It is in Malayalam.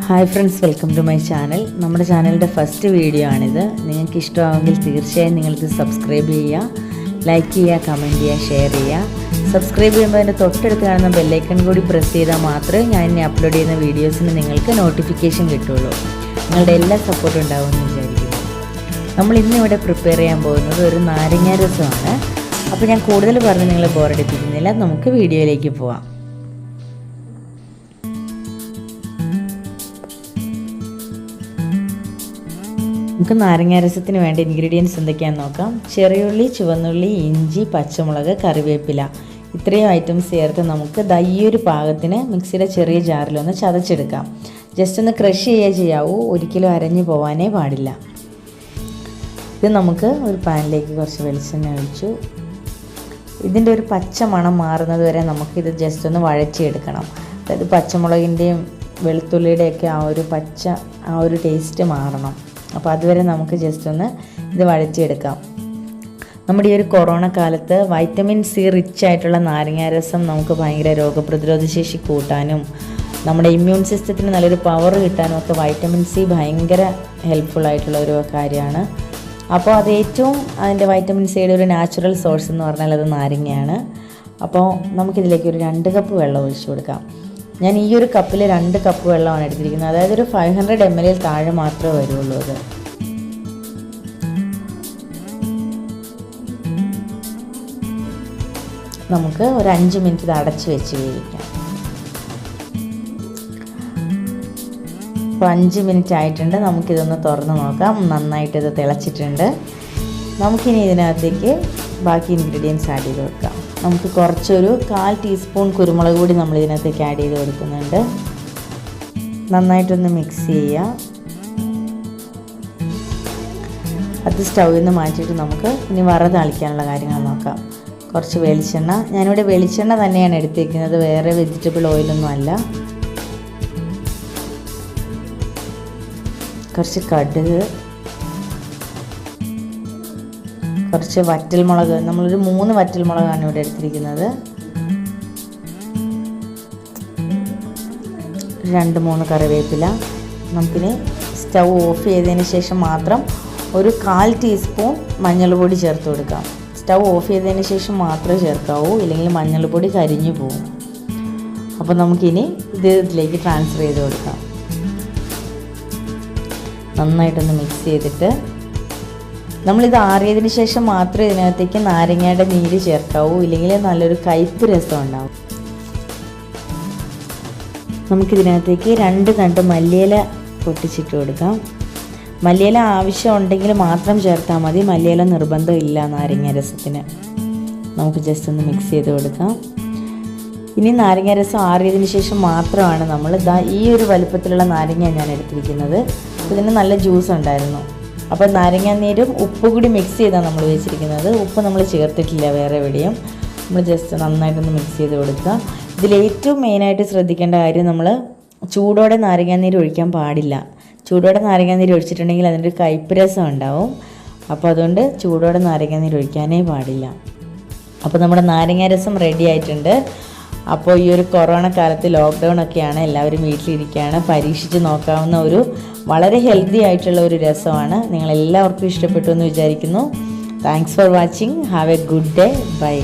Hi friends, welcome to my channel. നമ്മുടെ ചാനലിൻ്റെ ഫസ്റ്റ് വീഡിയോ ആണിത്. നിങ്ങൾക്ക് ഇഷ്ടമാണെങ്കിൽ തീർച്ചയായും നിങ്ങളിത് സബ്സ്ക്രൈബ് ചെയ്യുക, ലൈക്ക് ചെയ്യുക, കമൻറ്റ് ചെയ്യുക, ഷെയർ ചെയ്യുക. സബ്സ്ക്രൈബ് ചെയ്യുമ്പോൾ അതിൻ്റെ തൊട്ടടുത്ത് കാണുന്ന ബെല്ലൈക്കൺ കൂടി പ്രസ് ചെയ്താൽ മാത്രമേ ഞാൻ ഇനി അപ്ലോഡ് ചെയ്യുന്ന വീഡിയോസിന് നിങ്ങൾക്ക് നോട്ടിഫിക്കേഷൻ കിട്ടുള്ളൂ. നിങ്ങളുടെ എല്ലാ സപ്പോർട്ടും ഉണ്ടാവുമെന്ന് വിചാരിക്കുന്നു. നമ്മൾ ഇന്നിവിടെ പ്രിപ്പയർ ചെയ്യാൻ പോകുന്നത് ഒരു നാരങ്ങ രസമാണ്. അപ്പോൾ ഞാൻ കൂടുതൽ പറഞ്ഞ് നിങ്ങളെ ബോറടിപ്പിക്കുന്നില്ല, നമുക്ക് വീഡിയോയിലേക്ക് പോവാം. നമുക്ക് നാരങ്ങ രസത്തിന് വേണ്ട ഇൻഗ്രീഡിയൻസ് എന്തൊക്കെയാണെന്ന് നോക്കാം. ചെറിയുള്ളി, ചുവന്നുള്ളി, ഇഞ്ചി, പച്ചമുളക്, കറിവേപ്പില, ഇത്രയും ഐറ്റംസ് ചേർത്ത് നമുക്ക് ഈ ഒരു പാകത്തിന് മിക്സിയുടെ ചെറിയ ജാറിലൊന്ന് ചതച്ചെടുക്കാം. ജസ്റ്റ് ഒന്ന് ക്രഷ് ചെയ്യാവൂ, ഒരിക്കലും അരഞ്ഞു പോകാനേ പാടില്ല. ഇത് നമുക്ക് ഒരു പാനിലേക്ക് കുറച്ച് വെളിച്ചെണ്ണ ഒഴിച്ചു. ഇതിൻ്റെ ഒരു പച്ച മണം മാറുന്നത് വരെ നമുക്കിത് ജസ്റ്റ് ഒന്ന് വഴറ്റിയെടുക്കണം. അതായത് പച്ചമുളകിൻ്റെയും വെളുത്തുള്ളിയുടെയൊക്കെ ആ ഒരു ടേസ്റ്റ് മാറണം. അപ്പോൾ അതുവരെ നമുക്ക് ജസ്റ്റ് ഒന്ന് ഇത് വഴറ്റിയെടുക്കാം. നമ്മുടെ ഈ ഒരു കൊറോണ കാലത്ത് വൈറ്റമിൻ സി റിച്ച് ആയിട്ടുള്ള നാരങ്ങ രസം നമുക്ക് ഭയങ്കര രോഗപ്രതിരോധ ശേഷി കൂട്ടാനും നമ്മുടെ ഇമ്മ്യൂൺ സിസ്റ്റത്തിന് നല്ലൊരു പവർ കിട്ടാനും ഒക്കെ വൈറ്റമിൻ സി ഭയങ്കര ഹെൽപ്ഫുള്ളായിട്ടുള്ള ഒരു കാര്യമാണ്. അപ്പോൾ അത് ഏറ്റവും അതിൻ്റെ വൈറ്റമിൻ സിയുടെ ഒരു നാച്ചുറൽ സോഴ്സ് എന്ന് പറഞ്ഞാൽ അത് നാരങ്ങയാണ്. അപ്പോൾ നമുക്കിതിലേക്ക് ഒരു 2 കപ്പ് വെള്ളം ഒഴിച്ചു കൊടുക്കാം. ഞാൻ ഈ ഒരു കപ്പിൽ 2 കപ്പ് വെള്ളമാണ് എടുത്തിരിക്കുന്നത്. അതായത് ഒരു 500 ml താഴെ മാത്രമേ വരുള്ളൂ. അത് നമുക്ക് ഒരു 5 മിനിറ്റ് ഇത് അടച്ച് വെച്ച് വേവിക്കാം. അപ്പോൾ 5 മിനിറ്റ് ആയിട്ടുണ്ട്. നമുക്കിതൊന്ന് തുറന്ന് നോക്കാം. നന്നായിട്ടിത് തിളച്ചിട്ടുണ്ട്. നമുക്കിനി ഇതിനകത്തേക്ക് ബാക്കി ഇൻഗ്രീഡിയൻസ് ആഡ് ചെയ്ത് വെക്കാം. നമുക്ക് കുറച്ചൊരു 1/4 ടീസ്പൂൺ കുരുമുളക് പൊടി നമ്മൾ ഇതിനകത്തേക്ക് ആഡ് ചെയ്ത് കൊടുക്കുന്നുണ്ട്. നന്നായിട്ടൊന്ന് മിക്സ് ചെയ്യുക. അത് സ്റ്റൗവിൽ നിന്ന് മാറ്റിയിട്ട് നമുക്ക് ഇനി താളിക്കാനുള്ള കാര്യങ്ങൾ നോക്കാം. കുറച്ച് വെളിച്ചെണ്ണ, ഞാനിവിടെ വെളിച്ചെണ്ണ തന്നെയാണ് എടുത്തിരിക്കുന്നത്, വേറെ വെജിറ്റബിൾ ഓയിലൊന്നും അല്ല. കുറച്ച് കടുക്, കുറച്ച് വറ്റൽമുളക്, നമ്മളൊരു 3 വറ്റൽമുളകാണ് ഇവിടെ എടുത്തിരിക്കുന്നത്. 2-3 കറിവേപ്പില. നമുക്കിനി സ്റ്റൗ ഓഫ് ചെയ്തതിന് ശേഷം മാത്രം ഒരു 1/4 ടീസ്പൂൺ മഞ്ഞൾപ്പൊടി ചേർത്ത് കൊടുക്കാം. സ്റ്റൗ ഓഫ് ചെയ്തതിന് ശേഷം മാത്രമേ ചേർക്കാവൂ, ഇല്ലെങ്കിൽ മഞ്ഞൾപ്പൊടി കരിഞ്ഞു പോകും. അപ്പോൾ നമുക്കിനി ഇതിലേക്ക് ട്രാൻസ്ഫർ ചെയ്ത് കൊടുക്കാം. നന്നായിട്ടൊന്ന് മിക്സ് ചെയ്തിട്ട് നമ്മളിത് ആറിയതിന് ശേഷം മാത്രമേ ഇതിനകത്തേക്ക് നാരങ്ങയുടെ നീര് ചേർക്കാവൂ, ഇല്ലെങ്കിൽ നല്ലൊരു കയ്പ്പ് രസം ഉണ്ടാവും. നമുക്കിതിനകത്തേക്ക് 2 തണ്ട് മല്ലിയില പൊട്ടിച്ചിട്ട് കൊടുക്കാം. മല്ലിയില ആവശ്യം ഉണ്ടെങ്കിൽ മാത്രം ചേർത്താൽ മതി, മല്ലിയില നിർബന്ധമില്ല നാരങ്ങ രസത്തിന്. നമുക്ക് ജസ്റ്റ് ഒന്ന് മിക്സ് ചെയ്ത് കൊടുക്കാം. ഇനി നാരങ്ങ രസം ആറിയതിന് ശേഷം മാത്രമാണ് നമ്മൾ ഈ ഒരു വലുപ്പത്തിലുള്ള നാരങ്ങ ഞാൻ എടുത്തിരിക്കുന്നത്. ഇതിന് നല്ല ജ്യൂസ് ഉണ്ടായിരുന്നു. അപ്പോൾ നാരങ്ങാനീരും ഉപ്പ് കൂടി മിക്സ് ചെയ്താണ് നമ്മൾ വെച്ചിരിക്കുന്നത്. ഉപ്പ് നമ്മൾ ചേർത്തിട്ടില്ല വേറെ എവിടെയും. നമ്മൾ ജസ്റ്റ് നന്നായിട്ടൊന്ന് മിക്സ് ചെയ്ത് കൊടുക്കുക. ഇതിലേറ്റവും മെയിനായിട്ട് ശ്രദ്ധിക്കേണ്ട കാര്യം, നമ്മൾ ചൂടോടെ നാരങ്ങാനീര് ഒഴിക്കാൻ പാടില്ല. ചൂടോടെ നാരങ്ങാനീര് ഒഴിച്ചിട്ടുണ്ടെങ്കിൽ അതിൻ്റെ കയ്പ്പ് രസം ഉണ്ടാവും. അപ്പോൾ അതുകൊണ്ട് ചൂടോടെ നാരങ്ങാനീര് ഒഴിക്കാനേ പാടില്ല. അപ്പോൾ നമ്മുടെ നാരങ്ങ രസം റെഡി ആയിട്ടുണ്ട്. അപ്പോൾ ഈ ഒരു കൊറോണ കാലത്ത് ലോക്ക്ഡൗൺ ഒക്കെയാണ്, എല്ലാവരും വീട്ടിലിരിക്കുകയാണ്, പരീക്ഷിച്ച് നോക്കാവുന്ന ഒരു വളരെ ഹെൽത്തി ആയിട്ടുള്ള ഒരു രസമാണ്. നിങ്ങളെല്ലാവർക്കും ഇഷ്ടപ്പെട്ടു എന്ന് വിചാരിക്കുന്നു. Thanks for watching. Have a good day. By.